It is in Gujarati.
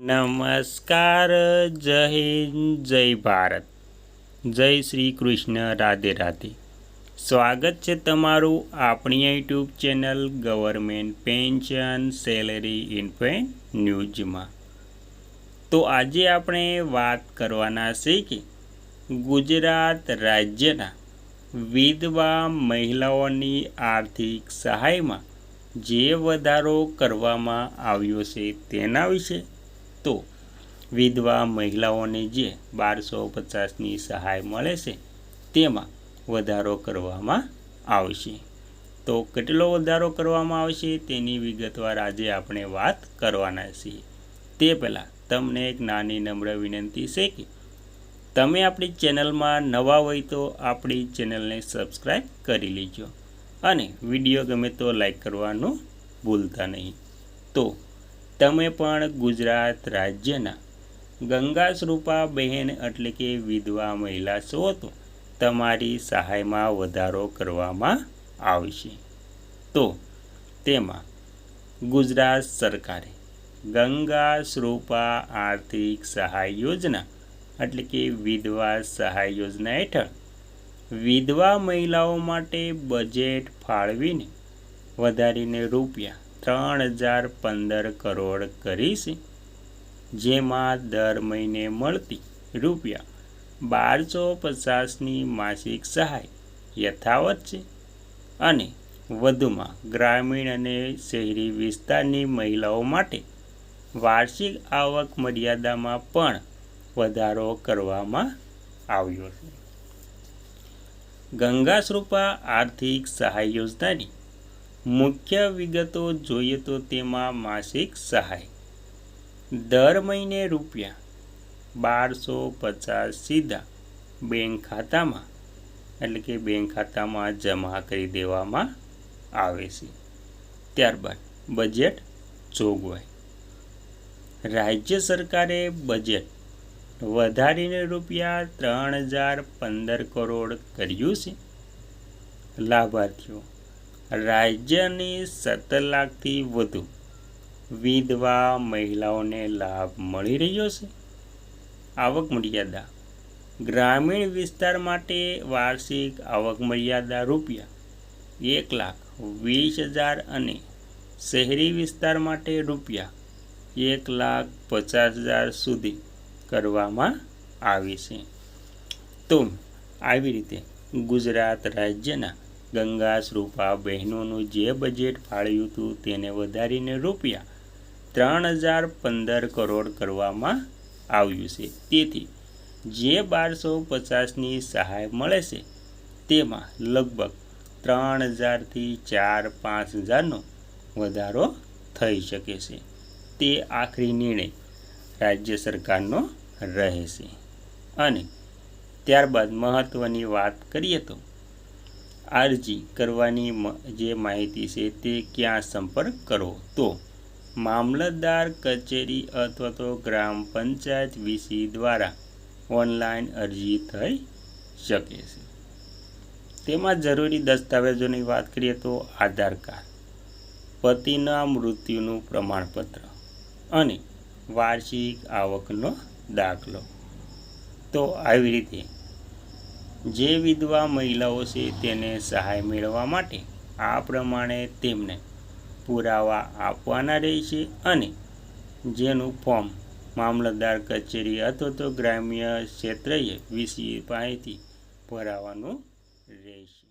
નમસ્કાર, જય હિન્દ, જય ભારત, જય શ્રી કૃષ્ણ, રાધે રાધે. સ્વાગત છે તમારું આપણી YouTube channel government pension salary info ન્યૂઝમાં. તો આજે આપણે વાત કરવાના છે કે ગુજરાત રાજ્યના વિધવા મહિલાઓની આર્થિક સહાયમાં જે વધારો કરવામાં આવ્યો છે તેના વિશે. તો વિધવા મહિલાઓને જે 1250ની સહાય મળે છે તેમાં વધારો કરવામાં આવશે. તો કેટલો વધારો કરવામાં આવશે તેની વિગતવાર આજે આપણે વાત કરવાના છીએ. તે પહેલાં તમને એક નાની નમ્ર વિનંતી છે કે તમે આપણી ચેનલમાં નવા હોય તો આપણી ચેનલને સબસ્ક્રાઈબ કરી લેજો અને વિડીયો ગમે તો લાઈક કરવાનું ભૂલતા નહીં. તો તમે પણ ગુજરાત રાજ્યના ગંગાશ્રુપા બહેન એટલે કે વિધવા મહિલા છો તો તમારી સહાયમાં વધારો કરવામાં આવશે. તો તેમાં ગુજરાત સરકારે ગંગાશ્રુપા આર્થિક સહાય યોજના એટલે કે વિધવા સહાય યોજના હેઠળ વિધવા મહિલાઓ માટે બજેટ ફાળવીને વધારીને ₹3015 કરોડ કરી છે. જેમાં દર મહિને મળતી ₹1250ની માસિક સહાય યથાવત છે અને વધુમાં ગ્રામીણ અને શહેરી વિસ્તારની મહિલાઓ માટે વાર્ષિક આવક મર્યાદામાં પણ વધારો કરવામાં આવ્યો છે. ગંગાશ્રુપા આર્થિક સહાય યોજનાની મુખ્ય વિગતો જોઈએ તો તેમાં માસિક સહાય દર મહિને ₹1250 સીધા બેંક ખાતામાં એટલે કે બેંક ખાતામાં જમા કરી દેવામાં આવે છે. ત્યારબાદ બજેટ જોગવાઈ. રાજ્ય સરકારે બજેટ વધારીને ₹3015 કરોડ કર્યું છે. લાભાર્થીઓ રાજ્યની 17 લાખથી વધુ વિધવા મહિલાઓને લાભ મળી રહ્યો છે. આવક મર્યાદા ગ્રામીણ વિસ્તાર માટે વાર્ષિક આવક મર્યાદા ₹1,20,000 અને શહેરી વિસ્તાર માટે ₹1,50,000 સુધી કરવામાં આવી છે. તો આવી રીતે ગુજરાત રાજ્યના ગંગાશ્રુપા બહેનોનું જે બજેટ ફાળવ્યું હતું તેને વધારીને ₹3015 કરોડ કરવામાં આવ્યું છે. તેથી જે 1250ની સહાય મળે છે તેમાં લગભગ 3000થી 4-5000નો વધારો થઈ શકે છે. તે આખરી નિર્ણય રાજ્ય સરકારનો રહેશે. અને ત્યારબાદ મહત્ત્વની વાત કરીએ તો અરજી કરવાની જે માહિતી છે તે ક્યાં સંપર્ક કરવો. તો મામલતદાર કચેરી અથવા તો ગ્રામ પંચાયત વીસી દ્વારા ઓનલાઈન અરજી થઈ શકે છે. તેમાં જરૂરી દસ્તાવેજોની વાત કરીએ તો આધાર કાર્ડ, પતિના મૃત્યુનું પ્રમાણપત્ર અને વાર્ષિક આવકનો દાખલો. તો આવી રીતે જે વિધવા મહિલાઓ છે તેને સહાય મેળવવા માટે આ પ્રમાણે તેમને પુરાવા આપવાના રહેશે અને જેનું ફોર્મ મામલતદાર કચેરી અથવા તો ગ્રામ્ય ક્ષેત્રએ વીસી પાસેથી ભરાવાનું રહેશે.